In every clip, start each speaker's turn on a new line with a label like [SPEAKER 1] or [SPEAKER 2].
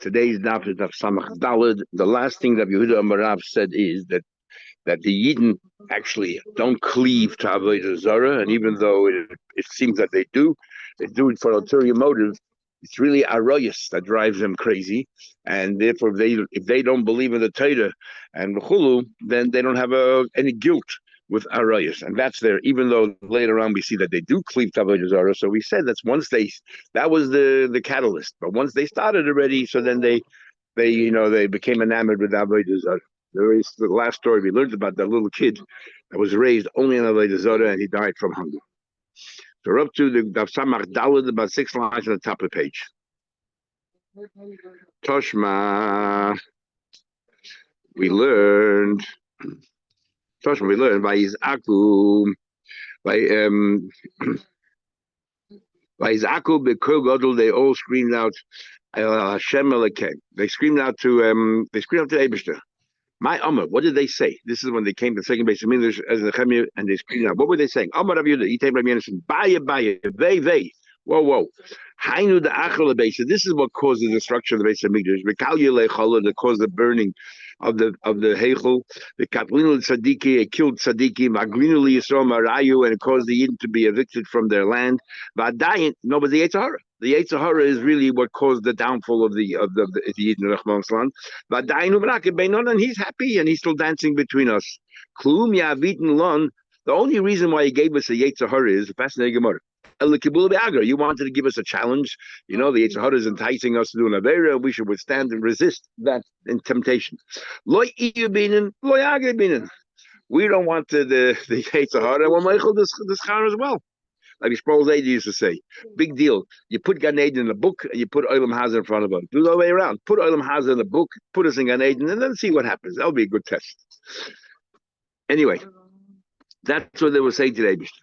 [SPEAKER 1] Today's daf is daf Samach Daled. The last thing that Yehuda Amarav said is that the Yidden actually don't cleave to Avodah Zarah, and even though it seems that they do it for ulterior motive. It's really Arayas that drives them crazy, and therefore if they don't believe in the Torah and the Chulu, then they don't have any guilt with Arayas, and that's there. Even though later on we see that they do cleave to Avodah Zarah, so we said that's that was the catalyst. But once they started already, so then they became enamored with Avodah Zarah. There is the last story we learned about that little kid that was raised only in Avodah Zarah and he died from hunger. So we're up to the Daf Samach Daled, about 6 lines on the top of the page. Toshma, we learned by his Aku, by his Aku B'Kol Gadol, they all screamed out Hashem Elokeinu. They screamed out to the Eibishter. My Amar, what did they say? This is when they came to the second base of English as the Chemia, and they screamed out. What were they saying? Amar Rav Yehuda, Itay Rav Yonasan, Baya, Vei. Whoa. Hainu the Achel base. This is what caused the destruction of the base of English. V'Kalya Lechala, that caused the burning of the Heichel. The Katlinu Tzadiki, it killed Tzadiki. Maglinu Yisrael Marayu, and it caused the Yidden to be evicted from their land. V'Adayin, no, but the Yetzer Hara. The Yetzer Hara is really what caused the downfall of the Yidden Rachman Slan. V'Adayin Umraket Beinon, and he's happy and he's still dancing between us. Klum Yavitin Lon. The only reason why he gave us a Yetzer Hara is fascinating Gemara. You wanted to give us a challenge. The Yetzer Hara is enticing us to do an Avera. We should withstand and resist that in temptation. We don't want the Yetzer Hara. We'll make this Chara as well. Like Sproul Zaidi used to say, big deal. You put Gan Eden in the book and you put Olam Hazar in front of us. Do the other way around. Put Olam Hazar in the book, put us in Gan Eden, and then see what happens. That'll be a good test. Anyway, that's what they were saying today, Mr.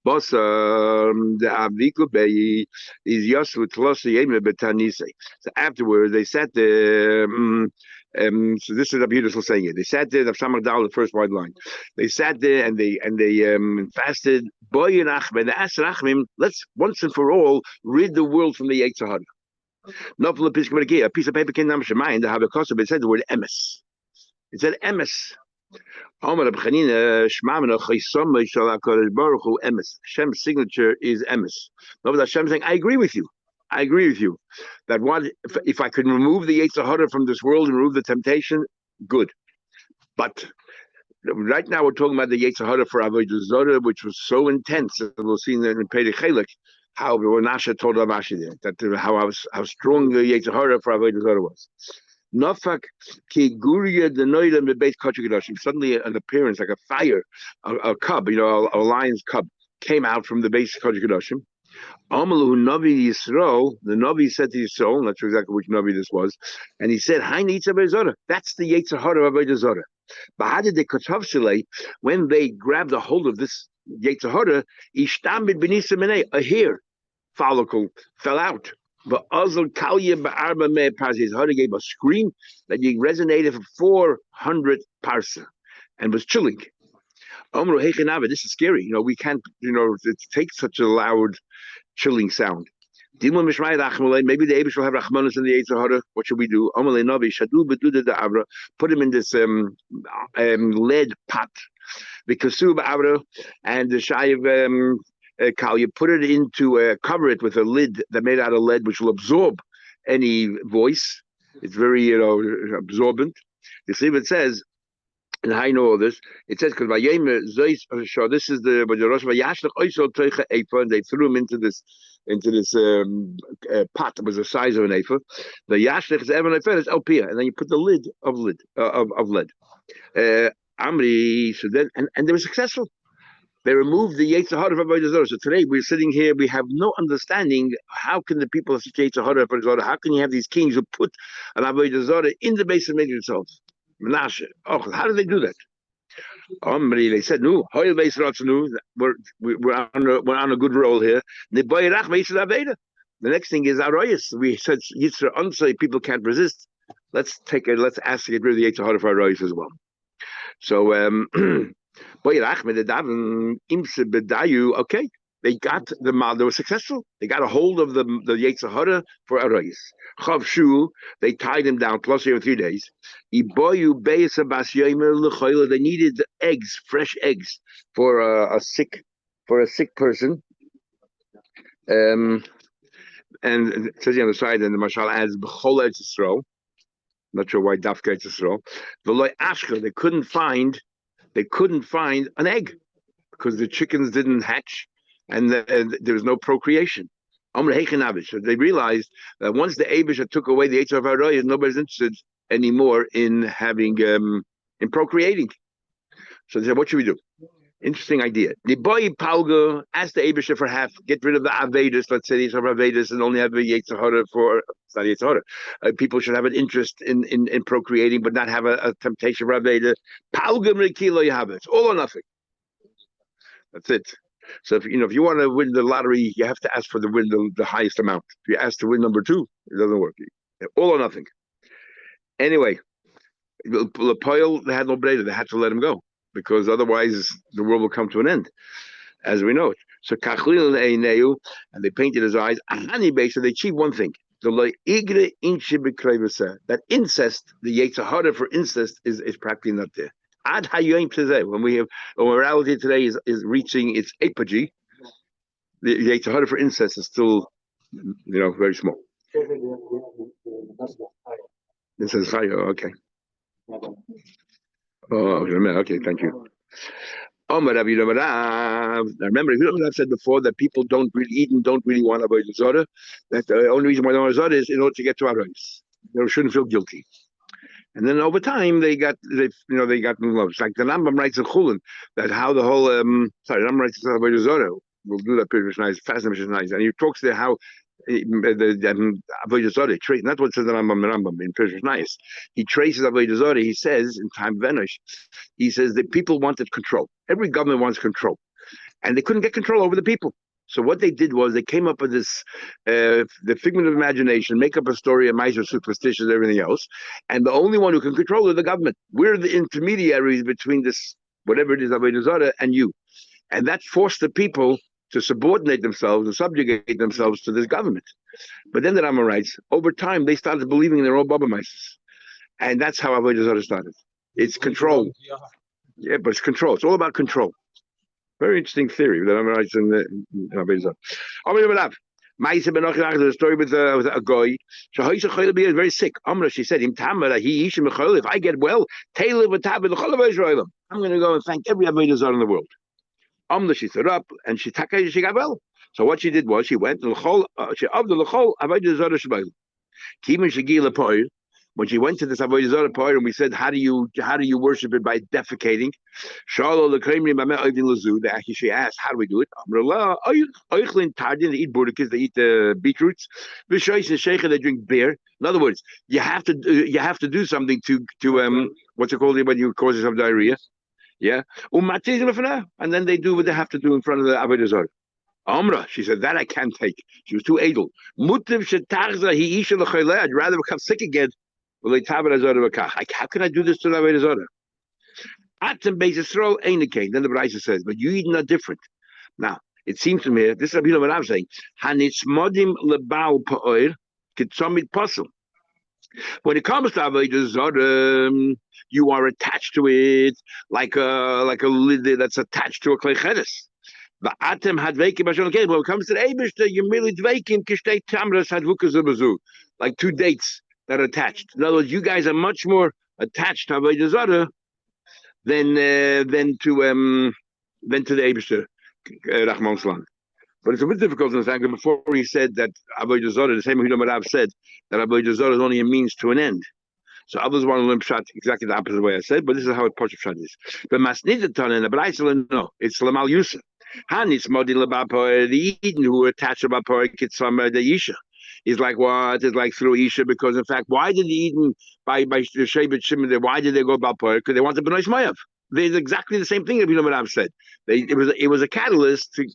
[SPEAKER 1] The Aviku Bay is Yosfu Tlosi Yeme Betanise. So afterwards they sat there. So this is a beautiful saying it. They sat there. The Samach Daled, the first wide line. They sat there and they fasted. Boy and Achmed, they asked Rachmim, let's once and for all rid the world from the Yetzer Hara. Not from a piece of paper came down Shemayim. The Habakkuk, but it said the word emes. It said emes. Hashem's signature is emes. No, Hashem saying, I agree with you. That if I could remove the Yetzer Hara from this world and remove the temptation, good. But right now we're talking about the Yetzer Hara for Avodah Zarah, which was so intense. We'll see in Perek Chelek how Nasha told Ravashi there, how strong the Yetzer Hara for Avodah Zarah was. Nafak ki guria the noida mebeit kodesh. Suddenly, an appearance like a fire, a cub, a lion's cub, came out from the base of Kodesh. Amalu Navi Yisro, the Navi said to Yisro, I'm not sure exactly which Navi this was, and he said, "Hi, Yetzer Zarah. That's the Yetzer Hara of Avodah Zarah." But how did they Kotav Shalei when they grabbed a hold of this Yetzer Hara? Ishtamid benisa menei, a hair follicle fell out. But Azal Kalya Ba'arba Me Parsa, his heart gave a scream that he resonated for 400 parsa and was chilling. Omro Hechanava, this is scary. We can't, it takes such a loud, chilling sound. Maybe the Abish will have Rachmanis in the Yetzer Hara. What should we do? Omale Navi Shadu Beduda da Avra, put him in this lead pot. Because Suba Avra and the Shayiv Kal, you put it into cover it with a lid that made out of lead, which will absorb any voice. It's very absorbent. You see what it says, and I know all this. It says because this is the Rosh and they threw him into this pot that was the size of an ephah. The yashlich is evan is elpia, and then you put the lid of lead. Amri, so then and they were successful. They removed the Yetzer Hara of Avodah Zarah. So today we're sitting here, we have no understanding how can the people of Yetzer Hara of Avodah Zarah, how can you have these kings who put an Avodah Zarah in the base of Mikdash itself? Menashe. Oh, how did they do that? They said, no, we're on a good roll here. The next thing is Arayas. We said Yitzra Ansai, people can't resist. Let's ask to get rid of the Yetzer Hara for Arayas as well. So okay, they got the mal. They were successful. They got a hold of the Yetzer Hara for Arayis. Chavshu, they tied him down plus over 3 days. Iboyu beisa bas yomer lechoyle. They needed eggs, fresh eggs for a sick person. And it says on the side, and the Mashal adds b'chol Eretz Yisrael. Not sure why Daf Eretz Yisrael. V'loy ashka, they couldn't find an egg because the chickens didn't hatch and there was no procreation. So they realized that once the Abisha took away the Yetzer Hara, nobody's interested anymore in having in procreating. So they said, what should we do? Interesting idea. The boy Palga asked the Abisha for half, get rid of the Avedis, let's say the Yetzer Avedis, and only have the Yetzer Hara for, it's not Yetzer Hara. People should have an interest in procreating, but not have a temptation for Aveda. Palga Mekilo, you have it. It's all or nothing. That's it. So if you want to win the lottery, you have to ask for the highest amount. If you ask to win number 2, it doesn't work. All or nothing. Anyway, Lepoil, they had no breda. They had to let him go because otherwise the world will come to an end, as we know it. So Kachlil Eineu, and they painted his eyes. So they achieved one thing. That incest, the Yetzer Hara for incest, is practically not there. Ad Hayoim today, when morality today is reaching its apogee, the Yetzer Hara for incest is still, very small. It says Chayo, okay. Oh, okay, thank you. I remember, I've said before that people don't really want Avodah Zarah. That the only reason why they want Zarah is in order to get to Arayis. They shouldn't feel guilty. And then over time they got moved. It's like the Rambam writes in Chulin that how the whole Rambam writes in Avodah Zarah. We'll do that pretty nice, fascinating nice, and he talks there how the Avodah Zarah trace. Not what it says in Rambam in Pirshus Nice. He traces Avodah Zarah. He says in time Venish, he says that people wanted control. Every government wants control, and they couldn't get control over the people. So what they did was they came up with this, the figment of imagination, make up a story, a miser, superstitions, everything else, and the only one who can control is the government. We're the intermediaries between this, whatever it is, Avodah Zarah, and you, and that forced the people to subordinate themselves and subjugate themselves to this government. But then the Rambam writes, over time they started believing in their own Baba Mises, and that's how Avodah Zarah started. It's control. Yeah, but it's control. It's all about control. Very interesting theory that I'm writing in Avodah Zarah. The story with a guy. Is very sick. She said, if I get well, I'm going to go and thank every Avodah Zarah in the world. She stood up and she got well. So what she did was she went to when she went to this Avodah Zarah part, and we said, how do you worship it? By defecating. She asked, how do we do it? They eat burdikas, they eat beetroots. They drink beer. In other words, you have to do something to what's it called when you cause yourself diarrhea? Yeah. And then they do what they have to do in front of the Avodah Zarah. Amra, she said, that I can't take. She was too able. I'd rather become sick again. How can I do this to the Avodah Zarah? Atem Beis Yisrael ain't the case. Then the Braisa says, but you Eden are different. Now, it seems to me, this is what I'm saying. Hanitzmodim lebal pa'oir kitzomid pasul. When it comes to Avodah Zarah, you are attached to it like a lid that's attached to a klei cheres. But Atem had veikim when it comes to the Eibishter, you merely dveikim kishtei tamras hadvukas ubazu, like 2 dates that are attached. In other words, you guys are much more attached to Avodah Zarah than to the Eibishter, Rahman Salam. But it's a bit difficult to understand because before he said that Avodah Zarah, the same Hidam Rav said that Avodah Zarah is only a means to an end. So others want to learn Pshat exactly the opposite way I said, but this is how it Pasha Pshat is. But Masnidatan and the Braisa, no, it's Lamal Yusa. Hanis Modin Labapor, the Eden who were attached to Bapor Kitsama the Isha. Is like what? It's like through Isha, because in fact, why did the Eden by Shebet Shimon, why did they go Bapor? Because they wanted Benois Mayav. They did exactly the same thing that Binoam Rav said. It was a catalyst to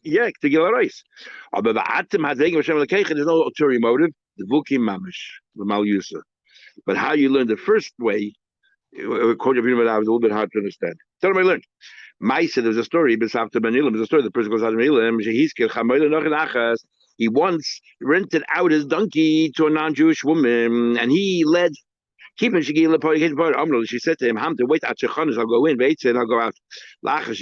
[SPEAKER 1] get rice. But the Atim had there's no ulterior motive. The Vukim Mamish, the Mal Yusa. But how you learn the first way, according to Binoam Rav, is a little bit hard to understand. Tell them I learned. Maisa, there's a story, there's a story, the person goes out to he once rented out his donkey to a non-Jewish woman, and he led. She said to him, Hamta, wait at Shechanas, I'll go in, wait, and I'll go out. After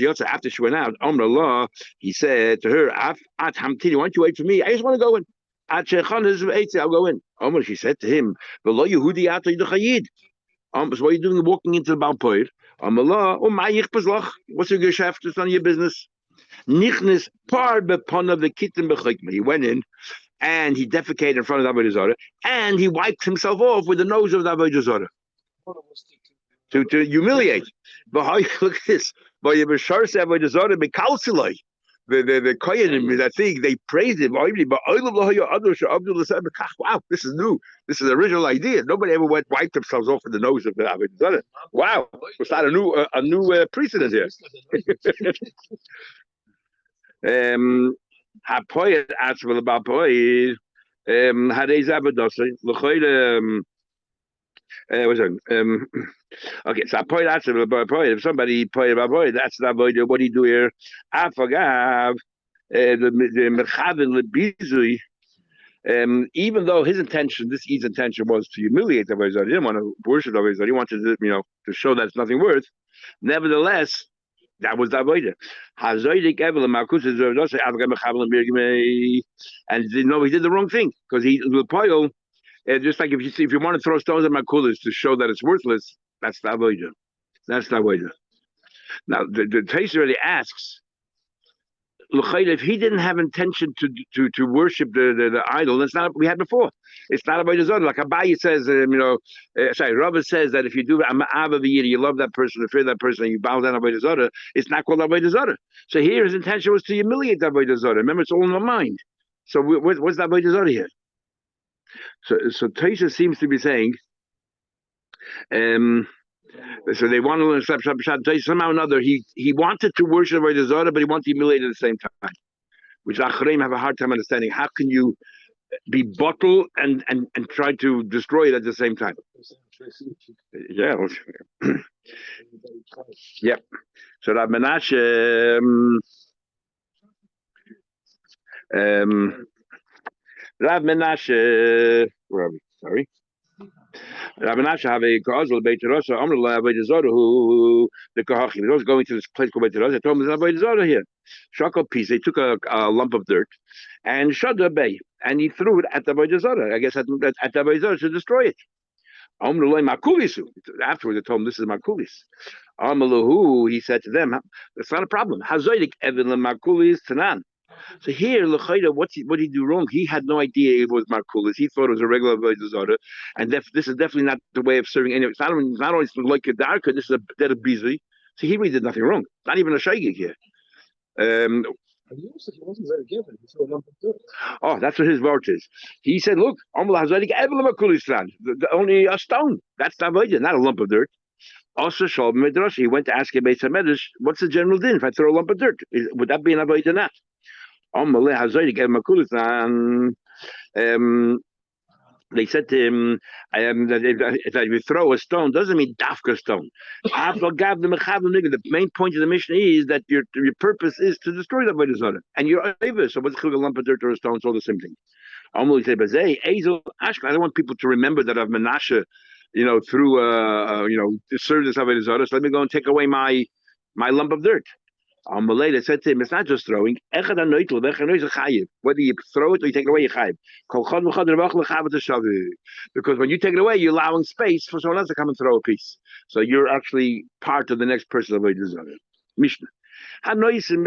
[SPEAKER 1] she went out, Allah, he said to her, At Hamtini, why don't you wait for me? I just want to go in. At Shechanas, I'll go in. She said to him, so what are you doing walking into the Balpoir? What's your geschäft? It's none of your business. Nichnis par bepona v'kitim b'chikma. He went in and he defecated in front of the Avodah Zarah, and he wiped himself off with the nose of the Avodah Zarah to humiliate. But how you look at this? But you b'shar se Avodah Zarah b'kalsiloi. The Koyanim, that thing, they praised him. Wow, this is new. This is an original idea. Nobody ever wiped themselves off with the nose of the Avodah Zarah. Wow, was that a new precedent here? Hapoyet atzvel about poyet. Hadei zabadosay. L'choyde. Okay, so poyet atzvel about poyet. If somebody poyet about poyet, that's not poyet. What do you do here? Afagav the merchavin lebizui. Even though his intention was to humiliate the Avodah Zarah, he didn't want to worship the Avodah Zarah. He wanted to show that it's nothing worth. Nevertheless, that was the avodah. And he did the wrong thing because he just like if you want to throw stones at makulas to show that it's worthless, that's the avodah. That's the avodah. Now the Taisa really asks, if he didn't have intention to worship the idol, that's not what we had before. It's not about Zarah. Like Abaye says, Rava says that if you do you love that person, you fear that person, and you bow down Avodah Zarah, it's not called Avodah Zarah. So here his intention was to humiliate Avodah Zarah. Remember, it's all in my mind. So what's the Avodah Zarah here? So Taisa seems to be saying, so they want to accept somehow or another. He wanted to worship Avodah Zarah, but he wanted to humiliate at the same time, which Achreim have a hard time understanding. How can you be bottled and try to destroy it at the same time? Yeah. Yeah. So Rav Menashe, where are we? Sorry. Rav Menashe have a causal Beit Rosa. Amrullah Avodah Zarah who the Kahachim. He was going to this place called Beit Rosa. I told him there's Avodah Zarah here. Shakal piece. They took a lump of dirt and Shada Bay, and he threw it at the Avodah Zarah. I guess at the Avodah Zarah to destroy it. Amrullah Makulisu. Afterwards, they told him this is Makulis. Amalahu. He said to them, "That's not a problem. Hazodik Evan Makulis Tanan." So here, L'chayda, what did he do wrong? He had no idea it was Markulis. He thought it was a regular Avodah Zarah, and this is definitely not the way of serving anyone. It's not only like a darka, this is a dead of busy. So he really did nothing wrong. Not even a shaygig here.
[SPEAKER 2] He wasn't very given. He threw a lump of dirt.
[SPEAKER 1] Oh, that's what his word is. He said, "Look, only a stone. That's the avodah, not a lump of dirt." Also, Shalom Midrash. He went to ask a Beis Hamedrash, "What's the general din if I throw a lump of dirt? Would that be an avodah or not?" They said to him that if you throw a stone, doesn't mean dafka stone. The main point of the mission is that your purpose is to destroy the Avodah Zarah, and you're over. So what's a lump of dirt or a stone? It's all the same thing. I don't want people to remember that I've Menashe, through served this Avodah Zarah. So let me go and take away my lump of dirt. They said to him, it's not just throwing. Whether you throw it or you take it away, you're chayiv. Because when you take it away, you're allowing space for someone else to come and throw a piece. So you're actually part of the next person of Avodah Zarah. Mishnah. Moilech is an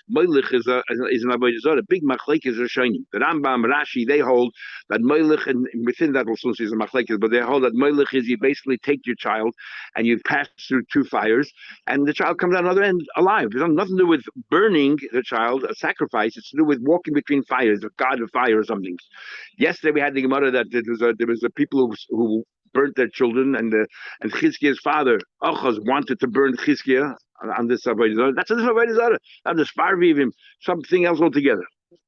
[SPEAKER 1] Avodah Zarah. Big machlekes are shining. The Rambam, Rashi, they hold that Moilech, and within that also is a machlekes, but they hold that Moilech is you basically take your child and you pass through two fires, and the child comes out the other end alive. It has nothing to do with burning the child, a sacrifice. It's to do with walking between fires, a god of fire or something. Yesterday we had the Gemara that there was the people who burnt their children, and Chizkiah's father, Achaz, wanted to burn Chizkiah on this Avodah Zarah. That's a different Avodah Zarah. Not the Sparvivim, something else altogether.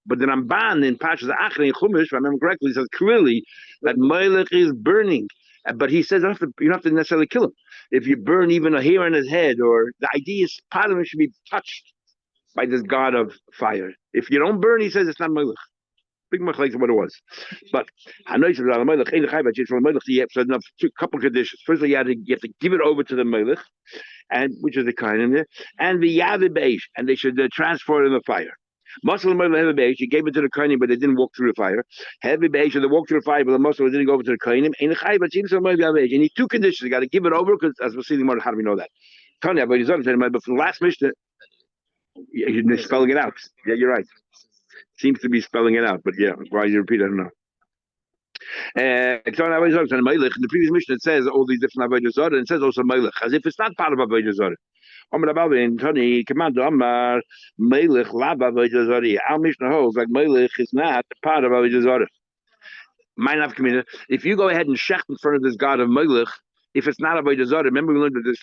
[SPEAKER 1] But the Ramban in Parshas Achri in Chumash, if I remember correctly, says clearly that Moilech is burning. But he says you don't have to necessarily kill him. If you burn even a hair on his head, or the idea is part of him should be touched by this god of fire. If you don't burn, he says it's not melech. Big machlekes what it was. But Hanois of the melech, ein chayv, it's from melech. You have enough couple conditions. Firstly, you have to give it over to the melech, and which is the kind in there, and the yavad beish, and they should transport it in the fire. Muscle and heavy beige, you gave it to the kohanim, but they didn't walk through the fire. Heavy beige, they walked through the fire, but the muscle didn't go over to the kohanim. And you need two conditions. You got to give it over, because as we're seeing, how do we know that? Tanya, but from the last Mishnah, you're spelling it out. Yeah, you're right. Seems to be spelling it out, but yeah, why you repeat, I don't know. In the previous Mishnah, it says all these different avodah zarah, and it says also melech, as if it's not part of avodah zarah. Amar Abba in Tony, command Amar melech lab avodah zarah. Our Mishnah holds like melech is not part of avodah zarah. If you go ahead and shecht in front of this god of melech, if it's not avodah zarah, remember we learned that there's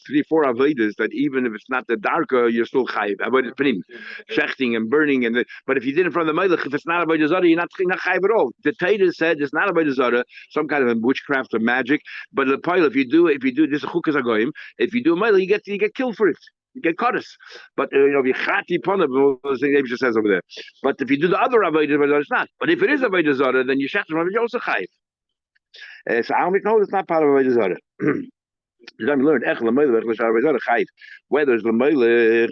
[SPEAKER 1] 3-4 avodas that even if it's not the darka, you're still chayiv. Avodah panim, shechting and burning, but if you did it in front of the melech, if it's not avodah zarah, you're not chayiv at all. The Torah said it's not avodah zarah, some kind of witchcraft or magic. But the pile, if you do this is chukas hagoyim. If you do a melech, you get killed for it. You get caught. But if you chati ponav, the thing Abisha says over there. But if you do the other avodah, it's not. But if it is avodah zarah, then you shecht in front of it, you're also chayiv. So I don't know it's not part of avodah zarah. We learned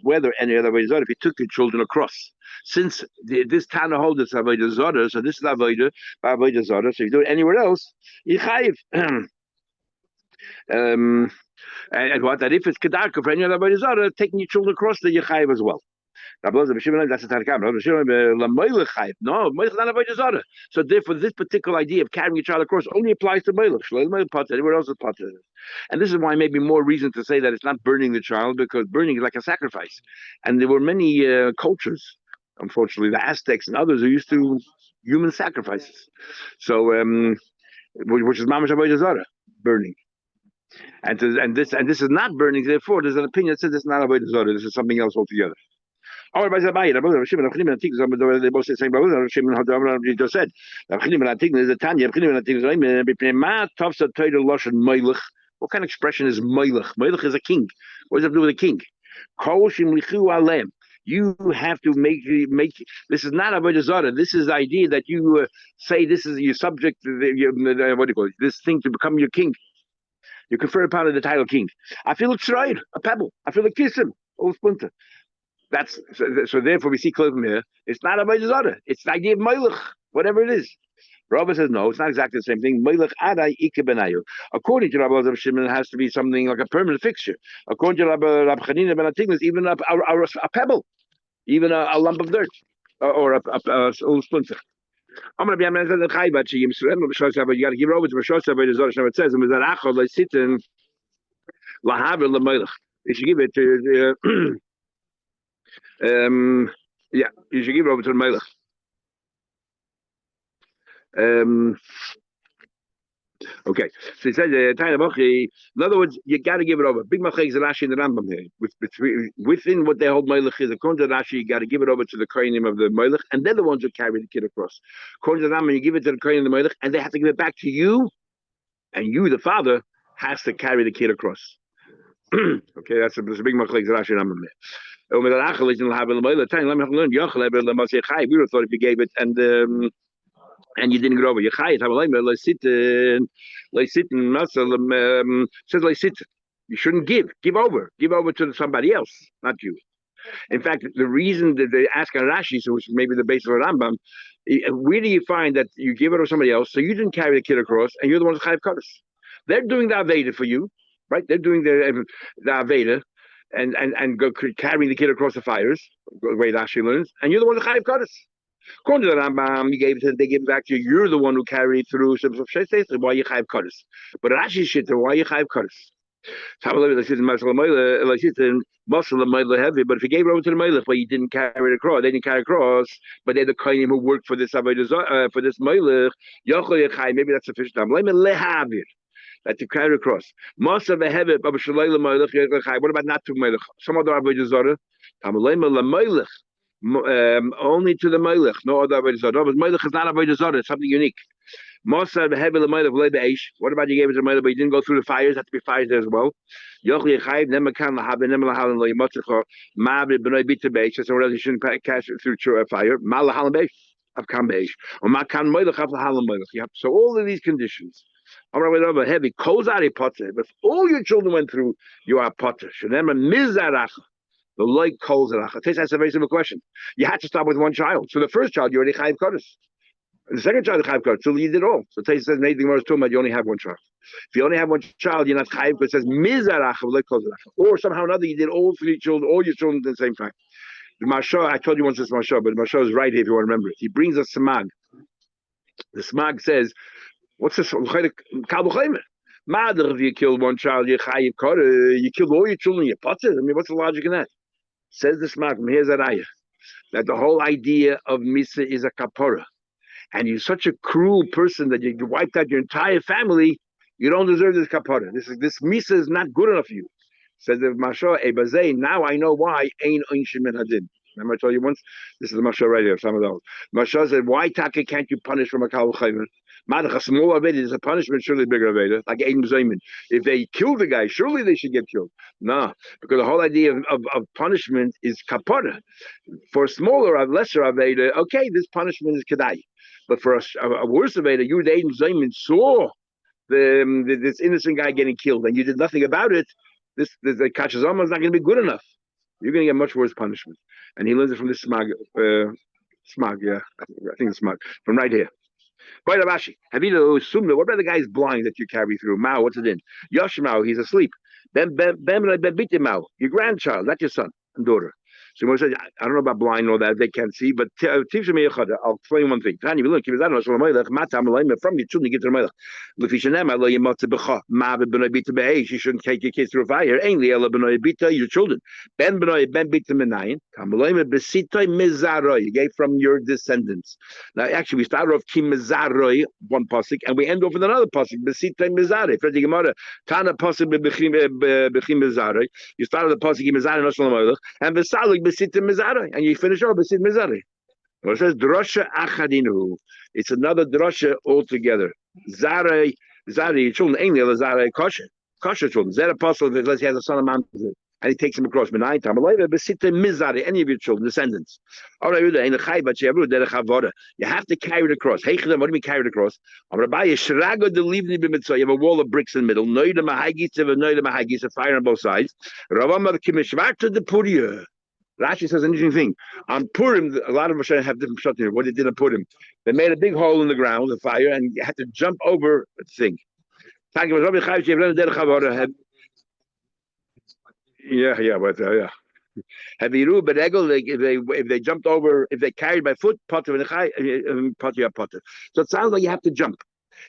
[SPEAKER 1] whether any other avodah zarah, if you took your children across. Since this Tana holds it's avodah zarah, so this is avodah zarah. So you do it anywhere else, you chayiv. And what that if it's kedarka for any other avodah zarah, taking your children across, then you chayiv as well. That's the Tarkam. No, melech is not avodah zarah. So therefore, this particular idea of carrying your child across only applies to melech. Anywhere else is potter. And this is why maybe more reason to say that it's not burning the child, because burning is like a sacrifice. And there were many cultures, unfortunately, the Aztecs and others, who used to human sacrifices. So, which is mamash avodah zarah, burning. And this is not burning. Therefore, there's an opinion that says it's not avodah zarah. This is something else altogether. They both say the same. Just said. What kind of expression is melech? Melech is a king. What does it do with a king? You have to make. This is not avodah zarah. This is the idea that you say this is your subject. What do you call it? This thing to become your king. You confer upon it the title king. I feel it's right, a pebble. I feel a kissim, old splinter. That's so. Therefore, we see clearly from here. It's not avodah zarah. It's the idea of melech, whatever it is. Rabbi says no. It's not exactly the same thing. Melech adai ike benayu. According to Rabbi Shimon, it has to be something like a permanent fixture. According to Rabbi Chanina ben Atignas, even a pebble, even a lump of dirt, or a old splinter. I'm going to be a man that chayv at you. You got to give over to Rosh Hashanah. It says, "And that achol they sit in lahaver lemelech." You should give it to. Yeah, you should give it over to the melech. Okay, so he says, in other words, you got to give it over. Big machlekes and Rashi and the Rambam here. Within what they hold melech is, according to Rashi, you got to give it over to the kohanim of the melech, and they're the ones who carry the kid across. According to the Rambam, you give it to the kohanim of the melech, and they have to give it back to you, and you, the father, has to carry the kid across. Okay, that's a big machlekes and Rashi and Rambam there. We would have thought if you gave it and you didn't get over, you shouldn't give over to somebody else, not you. In fact, the reason that they ask on Rashi, so which maybe the basis of Rambam, where do you find that you give it to somebody else, so you didn't carry the kid across, and you're the one who's chayav kadosh? They're doing the aveda for you, right? They're doing the aveda. And go carrying the kid across the fires, the way Rashi learns, and you're the one who chayav kadosh. According to the Rambam, they give it back to you. You're the one who carried through some of Sheshes. Why you chayav kadosh? But Rashi shit, why you chayav kadosh? Heavy, but if you gave it over to the melech, but you didn't carry it across, they didn't carry it across, but they're the kohanim who worked for this for this melech. Maybe that's sufficient time. That to carry across. What about not to melech? Some other avodah zarah. Only to the melech, no other avodah zarah. But melech is not avodah zarah. It's something unique. What about you gave it to Moila, but you didn't go through the fires? Have to be fires there as well. So someone else you shouldn't cash it through fire. So all of these conditions. Heavy. If all your children went through, you are potter. The light calls it. That's a very simple question. You had to start with one child. So the first child, you already chayiv kodesh. The second child, chayiv kodesh. So you did all. So Taisa says, anything more is talking about you only have one child. If you only have one child, you're not chayiv because it says mizarach of light calls it. Or somehow or another, you did all three children, all your children at the same time. The Mashah, I told you once this Mashah, but the Mashah is right here if you want to remember it. He brings a smag. The smag says, what's this? Mother, if you killed one child, you chayiv kodesh. You killed all your children, you potter. I mean, what's the logic in that? Says the smag. Here's that ayah. That the whole idea of Misa is a kapora. And you're such a cruel person that you wiped out your entire family, you don't deserve this kapora. This Misa is not good enough for you. Says the Mashah, Ebazay, now I know why, Ein Einshim and Hadin. Remember I told you once? This is the Mashah right here, some of those. Mashah said, why Taka can't you punish from a Kal Chayman? Madach, a small Aveda is a punishment, surely bigger Aveda, like Ein Zayman. If they kill the guy, surely they should get killed. No, because the whole idea of punishment is kapara. For a smaller, lesser Aveda, okay, this punishment is Kedai. But for a worse Aveda, you, the Ein Zayman, saw this innocent guy getting killed and you did nothing about it. This the Kachazama is not going to be good enough. You're going to get much worse punishment. And he learns it from this smag, yeah, I think it's smag, from right here. Quite Rashi. Have you assumed that? What about the guy's blind that you carry through? Mao, what's it in? Yoshimao, he's asleep. Ben Mao, your grandchild, not your son and daughter. So Moshe said, I don't know about blind or that they can't see, but I'll explain one thing. From your children you get to the Melech. You shouldn't take your kids through a fire. Your children. You gave from your descendants. Now actually we start off Kim Mizaroi, one pasuk, and we end off with another pasuk, Besitay Mizaroi. Fredi Gemara, Tana pasuk Bechim Mizaroi. You start with the pasuk Mizaroi and Vesalig Besitim Mizaroi, and you finish off Besit Mizaroi. Well, it says Drosha Achadinu. It's another drosha altogether. Zare, your children, ain't Zare Kosher children. Zare apostle, unless he has a son of man, and he takes him across. Any of your children, descendants. All right, you have to carry it across. What do you mean carry it across? You have a wall of bricks in the middle. A fire on both sides. Rashi says an interesting thing. On Purim, a lot of Moshe have different shot here. What they did on Purim, they made a big hole in the ground, the fire, and you had to jump over the thing. Yeah, but yeah. Have you but if they jumped over, if they carried by foot, potter. So it sounds like you have to jump.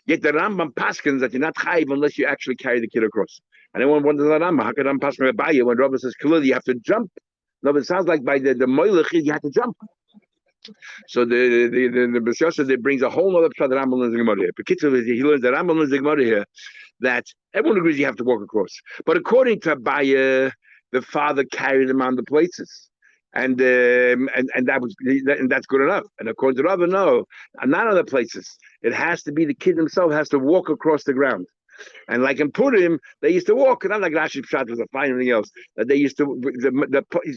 [SPEAKER 1] Yet the Rambam paskins that you're not chayiv unless you actually carry the kid across. And everyone wonders the Rambam, how can Rambam paskin by you when Rabbi says clearly you have to jump? No, but it sounds like by the moilech you have to jump. So the B'Siyasa they brings a whole other pshat that Rambam learns the Gemara here. He learns that Rambam learns the Gemara here that everyone agrees you have to walk across. But according to Abaya, the father carried him on the places, and that's good enough. And according to Rabbi, no, not on the places. It has to be the kid himself has to walk across the ground. And like in Purim, they used to walk, not like Rashi Pshat was a fire and anything else. That they used to,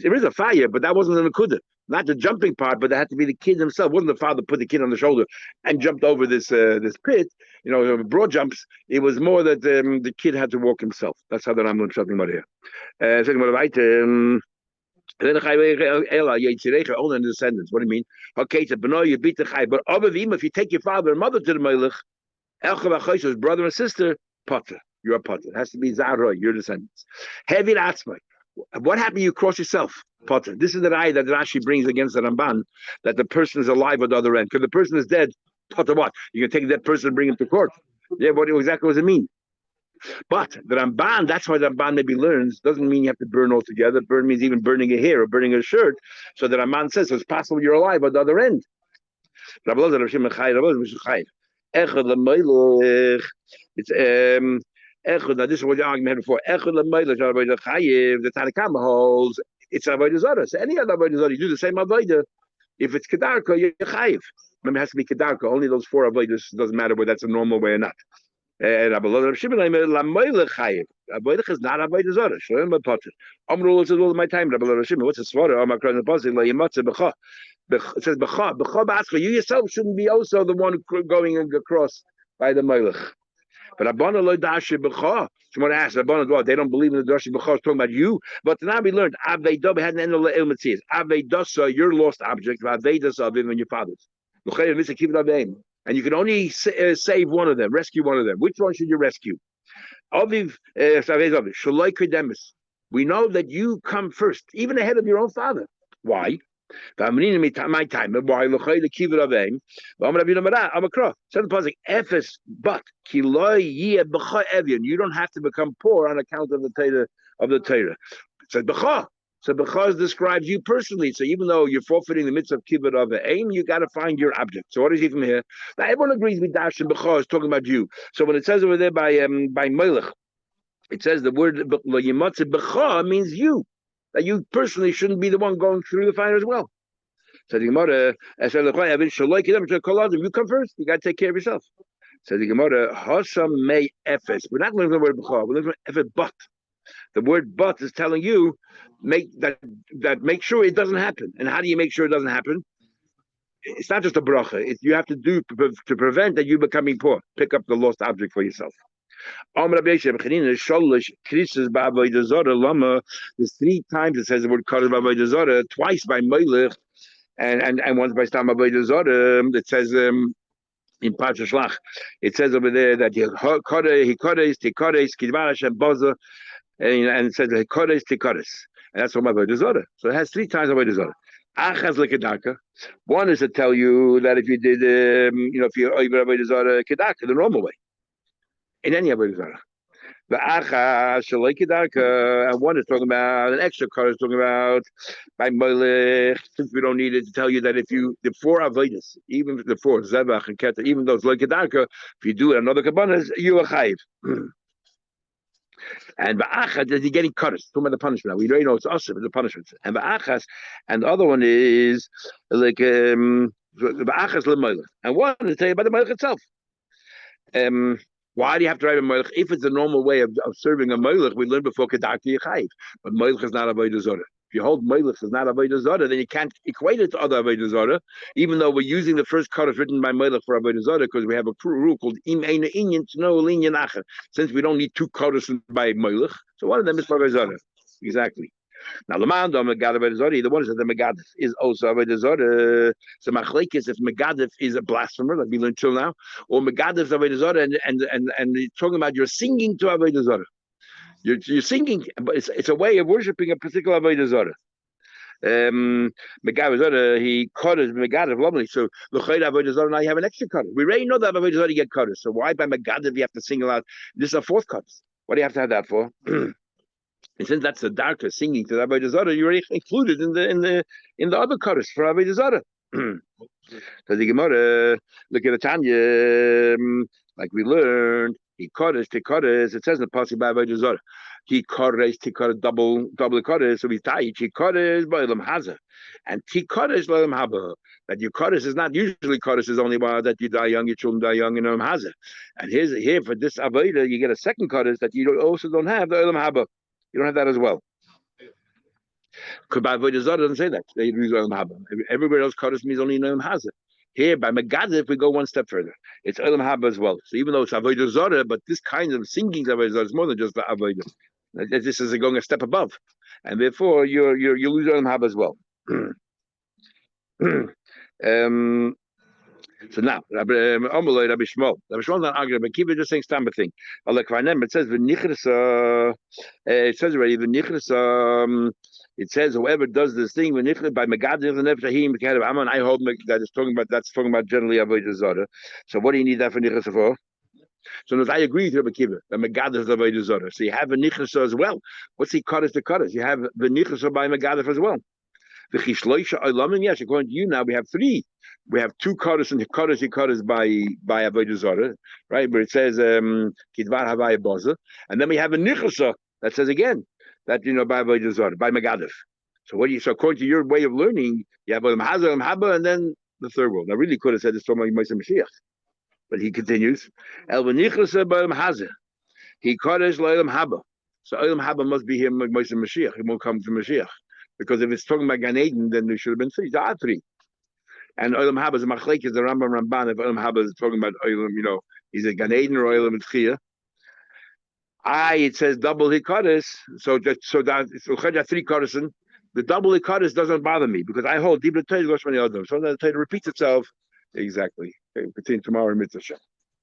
[SPEAKER 1] there is a fire, but that wasn't in the Kudah. Not the jumping part, but it had to be the kid himself. It wasn't the father put the kid on the shoulder and jumped over this pit, broad jumps. It was more that the kid had to walk himself. That's how the Rambam is talking about here. Second about only descendants. What do you mean? Okay, so you beat the Chai, but if you take your father and mother to the Melech, his brother and sister, Potter. You're a Potter. It has to be Zaroi, your descendants. Heavy Atzmai. What happened? You cross yourself, Potter. This is the eye that Rashi brings against the Ramban, that the person is alive at the other end. Because the person is dead, Potter what? You can take that person and bring him to court. Yeah, what exactly does it mean? But the Ramban, that's why the Ramban maybe learns, doesn't mean you have to burn altogether. Burn means even burning a hair or burning a shirt. So the Ramban says it's possible you're alive at the other end. It's Echad. Now this is what the argument had before. Echad le'meilach avodah chayiv. The Tanakama holds it's avodah zara. So any other avodah zara, you do the same avodah. If it's kedarka, you're chayiv. Remember, it has to be kedarka. Only those 4 avodas. Doesn't matter whether that's a normal way or not. And Rabbi Shimon, la moilech chayiv. Avodah is not avodah zara. Shalom b'potter. Amru is all my time. Rabbi Shimon, what's the svara? Amar kran pasuk la yimatze b'cha. It says b'cha b'ascha. You yourself shouldn't be also the one going across by the moilech. But Abana lo dashi b'cha. Someone asked Abana, well, they don't believe in the dashi b'cha. It's talking about you. But now we learned aveidah had an end of ilmitzias. Aveidasa, your lost object. Aveidasa of him and your father's. And you can only save one of them, rescue one of them. Which one should you rescue? Aviv, Shaloi Kedemis. We know that you come first, even ahead of your own father. Why? My time. Why? Said the pasuk, Ephes, but you don't have to become poor on account of the Torah. It said B'cha. So B'cha describes you personally. So even though you're forfeiting the mitzvah of kibbut of aim, you got to find your object. So what is he from here? Now everyone agrees with Dash and B'cha is talking about you. So when it says over there by Melech, it says the word B'cha means you. That you personally shouldn't be the one going through the fire as well. So the Gemara, you come first. You got to take care of yourself. So the Gemara, Hasam may Ephes. We're not learning the word B'cha. We're learning Ephes but. The word "but" is telling you make sure it doesn't happen. And how do you make sure it doesn't happen? It's not just a bracha. You have to do to prevent that you becoming poor. Pick up the lost object for yourself. There's 3 times it says the word "kadosh b'avodah zarah," twice by Melech, and once by Stam b'avodah zarah. It says in Parsha Shlach, it says over there that he kodesh, tikodesh, kidvar Hashem boza. And it says Hikodes Tikodes, and that's what my avodah zarah. So it has 3 times avodah zarah. Achaz lekedaka. One is to tell you that if you did, if you over avodah zarah kedaka, the normal way, in any avodah zarah. The achaz shalei kedaka, and one is talking about an extra card is talking about by molech. Since we don't need it to tell you that if you the 4 avodas, even the 4 zebach and keta, even those like kedaka, if you do it another kabbanas, you are chayiv. And ba'achas is he getting cut? Talking about the punishment. We already know it's awesome, the punishment. And ba'achas, and the other one is like ba'achas le'melech. And one is tell you about the melech itself. Why do you have to write a melech? If it's the normal way of serving a melech, we learned before kedaki yichayiv. But melech is not avodah zarah. If you hold melech is not avodah zarah, then you can't equate it to other avodah zarah. Even though we're using the first cut written by melech for avodah zarah, because we have a rule called im eina inyan to no linyan acher. Since we don't need 2 cutters by melech, so one of them is for avodah zarah. Exactly. Now the man the avodah zarah, the one is that the megadif is also avodah zarah. So machlekes if megadif is a blasphemer, like we learned till now, or megadif is avodah zarah, and it's talking about you're singing to avodah zarah. You're singing, but it's a way of worshiping a particular avodah zarah. Megav zarah he cutters megav lovely. So the avodah zarah now you have an extra cutter. We already know that avodah zarah you get cutters. So why by megav you have to sing aloud? This is a 4th cut. What do you have to have that for? And since that's the darker singing to the avodah zarah, you already included in the other cutters for avodah zarah. So the Gemara, look at the Tanya, like we learned. He kodesh tikodesh. It says in the pasuk by avodah zarah. He kodesh tikodesh double kodesh. So we tie he kodesh ba'olam haza, and tikodesh ba'olam haba. That your kodesh is not usually kodesh is only while that you die young, your children die young in olam haza. And here for this avodah you get a second kodesh that you also don't have the olam haba. You don't have that as well. Because by avodah zarah doesn't say that. They use olam haba. Everywhere else kodesh means only olam haza. Here, by Megadif, we go one step further. It's Olam Haba as well. So even though it's Avodah Zarah, but this kind of singing Avodah Zarah is more than just the Avodah. This is going a step above. And therefore, you lose Olam Haba as well. So now, Rabbi Shmuel not arguing, but keep it just saying standard thing. It says, it says already, it says whoever does this thing by Megadif and Nefshahim, I hold that is talking about generally Avodah Zarah. So what do you need that for Nichasa for? So I agree with Rabbi Kiva, that Megadif is Avodah Zarah. So you have a Nichasa as well. What's the Kaddish? You have the Nichasa by Megadif as well. Yes, according to you now we have 3. We have 2 Kaddish and Kaddish by Avodah Zarah, right? Where it says Kidvar Havaya Boza, and then we have a Nichasa that says again that by Avodah Zarah, by Megadif. So according to your way of learning, you have Haba, and then the third world. I really could have said this to Mashiach, but he continues. El v'nichrasa b'olam hazeh. He kodesh l'olam haba. So olam haba must be here Mashiach. He won't come to Mashiach. Because if it's talking about Gan Eden, then there should have been three. There are three. And Olam Haba is a machlek, is the Rambam Ramban. If Olam Haba is talking about Olam, is it Gan Eden or Olam Tchiyah? It says double hikadosh. So that three kadoshim. The double hikadosh doesn't bother me because I hold deep the Torah goes from the other. Sometimes the Torah repeats itself. Exactly. Okay, we'll continue tomorrow in Mitzvah.